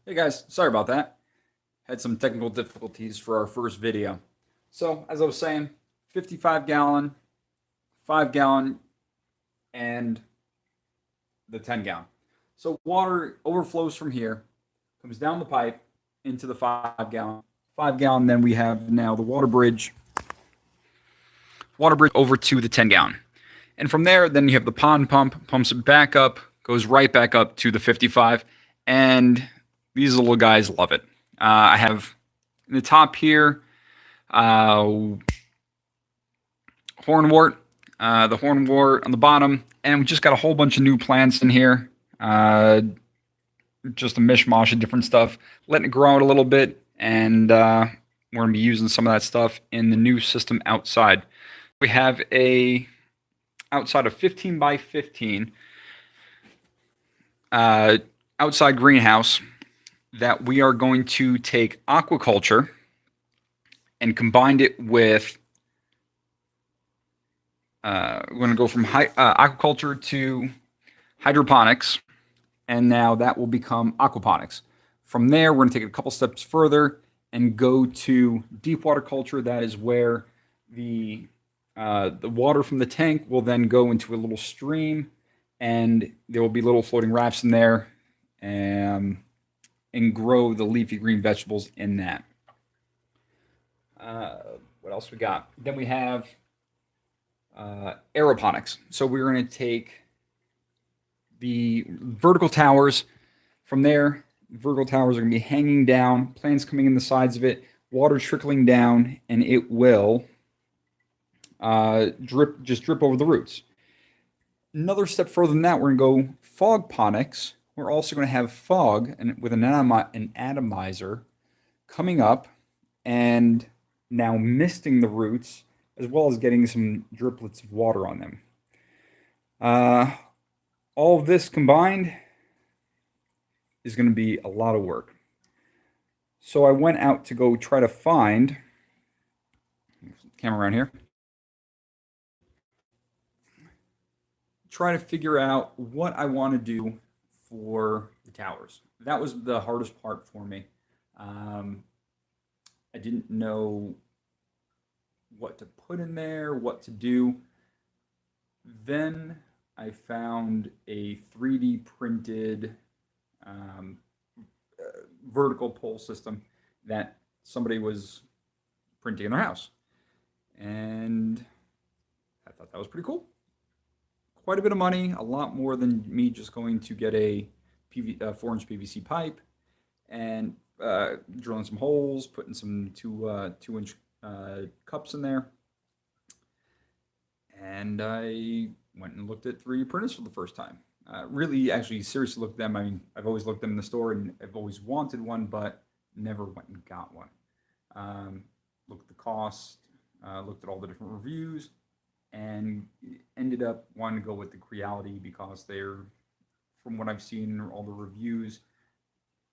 Hey guys, sorry about that. Had some technical difficulties for our first video. So, as I was saying, 55 gallon, 5 gallon, and the 10 gallon. So, water overflows from here, comes down the pipe into the 5 gallon. 5 gallon, then we have now the water bridge over to the 10 gallon. And from there, then you have the pond pump, pumps it back up, goes right back up to the 55. And these little guys love it. I have in the top here, uh, hornwort, the hornwort on the bottom, and we just got a whole bunch of new plants in here. Just a mishmash of different stuff, letting it grow out a little bit, and we're going to be using some of that stuff in the new system outside. We have a outside of 15 by 15 outside greenhouse that we are going to take aquaculture and combine it with we're going to go from aquaculture to hydroponics, and now that will become aquaponics. From there, we're going to take it a couple steps further and go to deep water culture. That is where the water from the tank will then go into a little stream, and there will be little floating rafts in there, and grow the leafy green vegetables in that. What else we got? Then we have aeroponics. So we're going to take the vertical towers. From there, vertical towers are going to be hanging down, plants coming in the sides of it, water trickling down, and it will drip over the roots. Another step further than that, we're going to go fogponics. We're also going to have fog with an atomizer coming up and now misting the roots, as well as getting some driplets of water on them. All of this combined is going to be a lot of work. So I went out to go try to find, camera around here, try to figure out what I want to do for the towers. That was the hardest part for me. I didn't know what to put in there, what to do. Then I found a 3D printed vertical pole system that somebody was printing in their house. And I thought that was pretty cool. Quite a bit of money, a lot more than me just going to get a 4-inch PVC pipe and drilling some holes, putting some 2-inch cups in there. And I went and looked at 3D printers for the first time. Really, actually, seriously looked at them. I mean, I've always looked at them in the store, and I've always wanted one, but never went and got one. Looked at the cost, looked at all the different reviews, and ended up wanting to go with the Creality because they're, from what I've seen, all the reviews,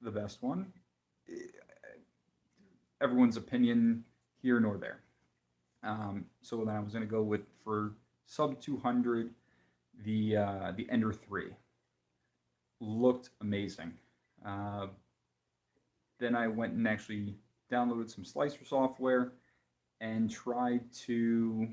the best one. Everyone's opinion here nor there. So then I was going to go with, for sub 200, the Ender 3. Looked amazing. Then I went and actually downloaded some slicer software and tried to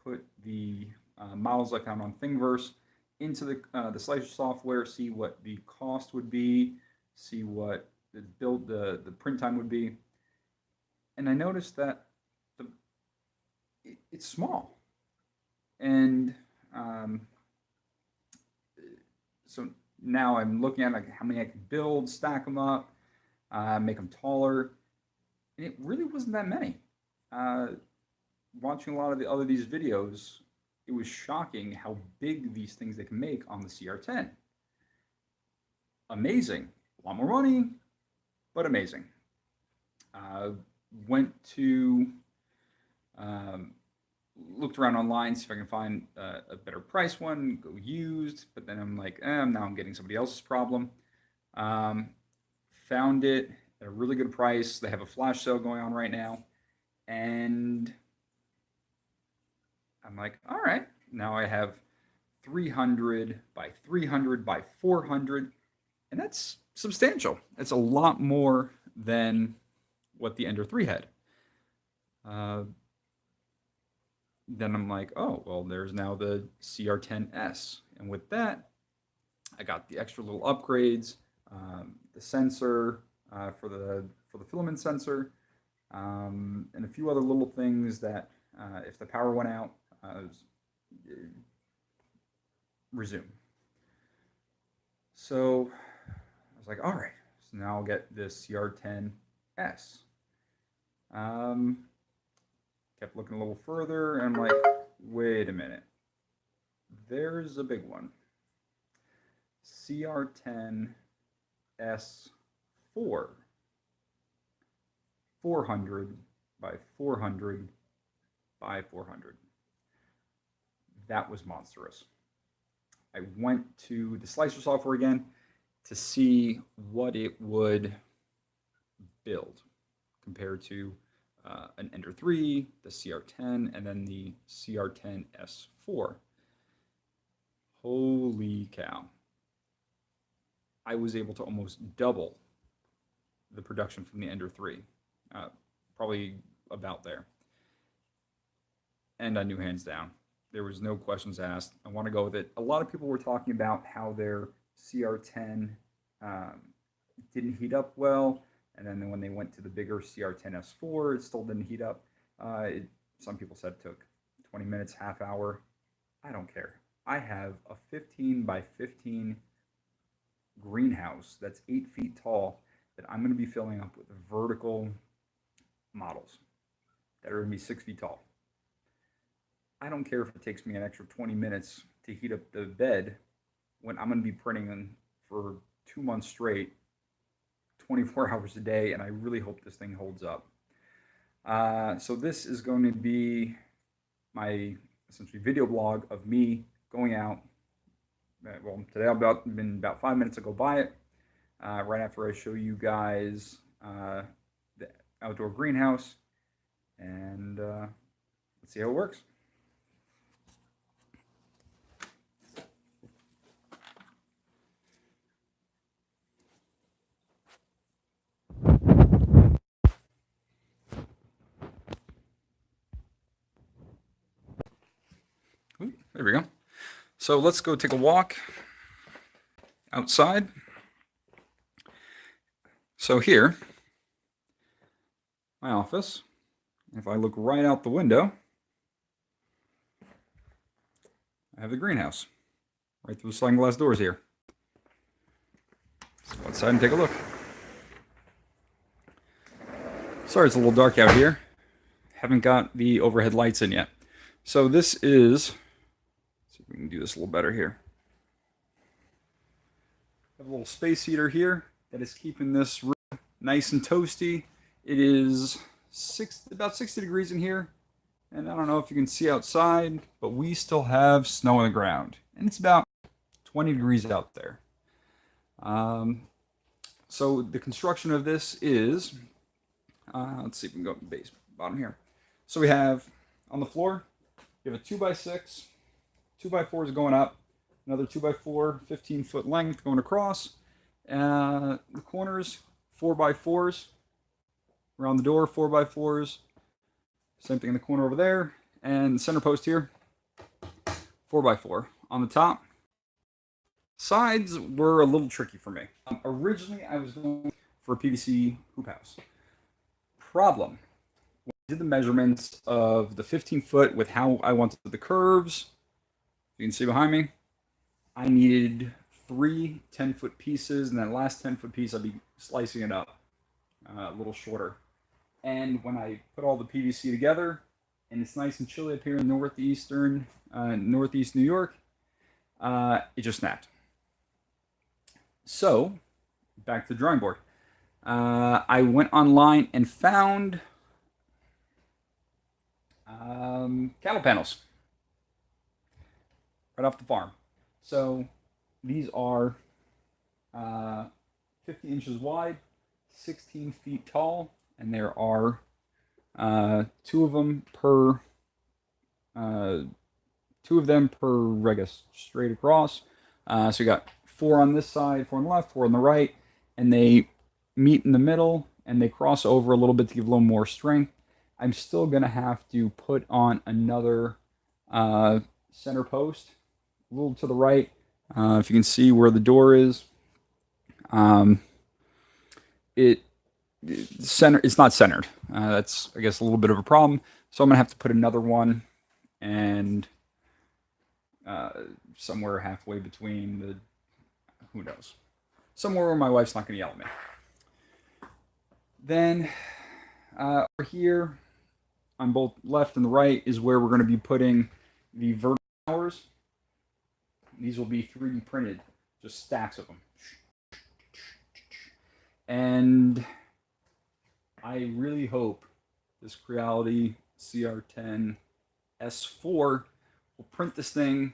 put the models I found on Thingiverse into the slicer software, see what the cost would be, see what the print time would be, and I noticed that it's small, and so now I'm looking at like how many I could build, stack them up, make them taller, and it really wasn't that many. Watching a lot of these videos, it was shocking how big these things they can make on the CR10. Amazing, a lot more money, but amazing. Went to looked around online, see if I can find a better price one, go used, but then I'm like, now I'm getting somebody else's problem. Found it at a really good price. They have a flash sale going on right now, and I'm like, all right, now I have 300 by 300 by 400, And that's substantial. It's a lot more than what the Ender 3 had. Then I'm like, oh, well, there's now the CR10S. And with that, I got the extra little upgrades, the sensor for the filament sensor, and a few other little things that if the power went out, resume. So I was like, all right, so now I'll get this CR10S. Kept looking a little further, and I'm like, wait a minute. There's a big one. CR10S4. 400 by 400 by 400. That was monstrous. I went to the slicer software again to see what it would build compared to an Ender 3, the CR10, and then the CR10S4. Holy cow. I was able to almost double the production from the Ender 3. Probably about there. And I knew hands down. There was no questions asked. I want to go with it. A lot of people were talking about how their CR10 didn't heat up well. And then when they went to the bigger CR10S4, it still didn't heat up. Some people said it took 20 minutes, half hour. I don't care. I have a 15 by 15 greenhouse that's 8 feet tall that I'm going to be filling up with vertical models that are going to be 6 feet tall. I don't care if it takes me an extra 20 minutes to heat up the bed when I'm going to be printing them for 2 months straight, 24 hours a day, and I really hope this thing holds up. So this is going to be my essentially video blog of me going out. Well, today I've been about 5 minutes to go buy it. Right after I show you guys the outdoor greenhouse, and let's see how it works. Ooh, there we go. So let's go take a walk outside. So here, my office, if I look right out the window, I have the greenhouse right through the sliding glass doors here. Let's go outside and take a look. Sorry, it's a little dark out here. Haven't got the overhead lights in yet. So this is, let's see if we can do this a little better here. I have a little space heater here that is keeping this room nice and toasty. It is about 60 degrees in here. And I don't know if you can see outside, but we still have snow on the ground. And it's about 20 degrees out there. So the construction of this is, let's see if we can go to the base bottom here. So we have on the floor, you have a 2x6, 2x4 is going up, another 2x4, 15-foot length going across. The corners, 4x4s. Around the door, 4x4s. Same thing in the corner over there. And the center post here, 4x4. On the top, sides were a little tricky for me. Originally, I was going for a PVC hoop house. Problem. When I did the measurements of the 15-foot with how I wanted the curves, you can see behind me, I needed 3 10-foot pieces, and that last 10-foot piece, I'd be slicing it up a little shorter. And when I put all the PVC together, and it's nice and chilly up here in northeast New York, it just snapped. So, back to the drawing board. I went online and found cattle panels right off the farm. So these are 50 inches wide, 16 feet tall, and there are 2 of them per I guess, straight across. So you got 4 on this side, 4 on the left, 4 on the right, and they meet in the middle and they cross over a little bit to give a little more strength. I'm still going to have to put on another center post a little to the right. If you can see where the door is, it's not centered. That's, I guess, a little bit of a problem. So I'm going to have to put another one and somewhere halfway between the, who knows, somewhere where my wife's not going to yell at me. Then over here on both left and the right is where we're going to be putting the vertical towers. These will be 3D printed, just stacks of them. And I really hope this Creality CR10 S4 will print this thing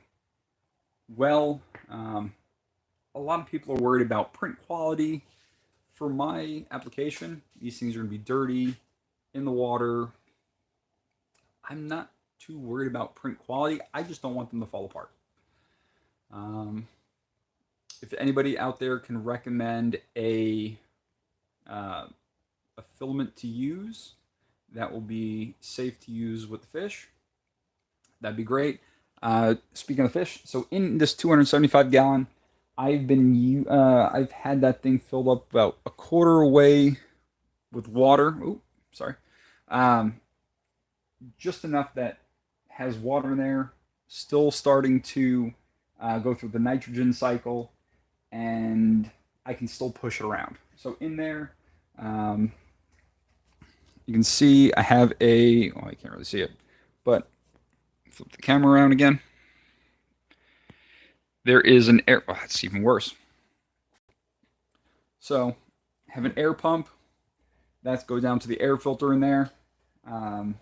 well. A lot of people are worried about print quality. For my application, these things are going to be dirty, in the water. I'm not too worried about print quality. I just don't want them to fall apart. If anybody out there can recommend a filament to use that will be safe to use with the fish, that'd be great. Speaking of fish, so in this 275 gallon, I've had that thing filled up about a quarter away with water. Oh, sorry. Just enough that has water in there, still starting to go through the nitrogen cycle, and I can still push it around. So in there, you can see I have I can't really see it, but flip the camera around again. There is an air, oh, it's even worse. So I have an air pump that goes down to the air filter in there, or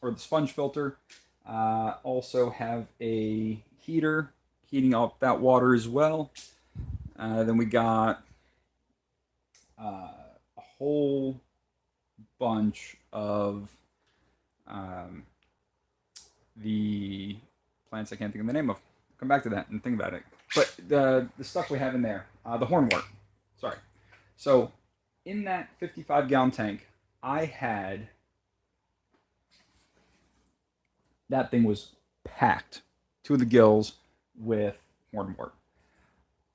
the sponge filter. Also have a heater heating up that water as well. Then we got a whole bunch of the plants I can't think of the name of. Come back to that and think about it. But the stuff we have in there, the hornwort. Sorry. So in that 55-gallon tank, I had, that thing was packed to the gills with hornwort.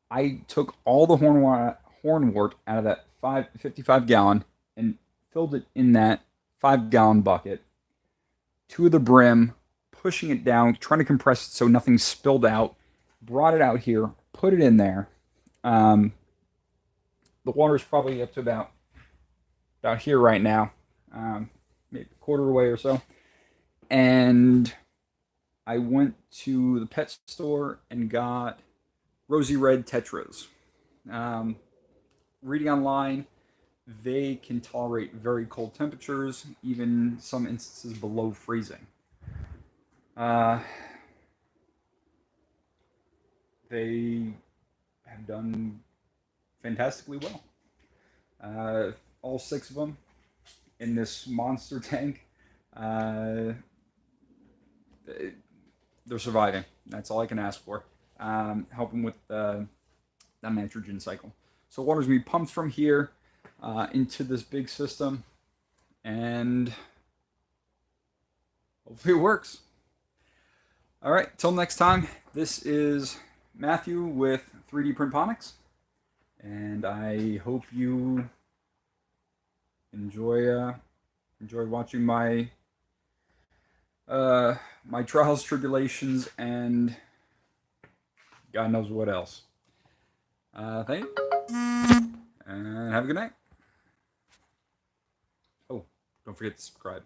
I took all the hornwort out of that 55-gallon and filled it in that 5-gallon bucket to the brim, pushing it down, trying to compress it so nothing spilled out, brought it out here, put it in there. The water is probably up to about here right now, maybe a quarter away or so. And I went to the pet store and got rosy red tetras. Reading online, they can tolerate very cold temperatures, even some instances below freezing. They have done fantastically well. All 6 of them in this monster tank. They're surviving. That's all I can ask for. Helping with the nitrogen cycle. So water's gonna be pumped from here into this big system, and hopefully it works. All right, till next time. This is Matthew with 3D PrintPonics, and I hope you enjoy watching my my trials, tribulations, and God knows what else. Thank you, and have a good night. Oh, don't forget to subscribe.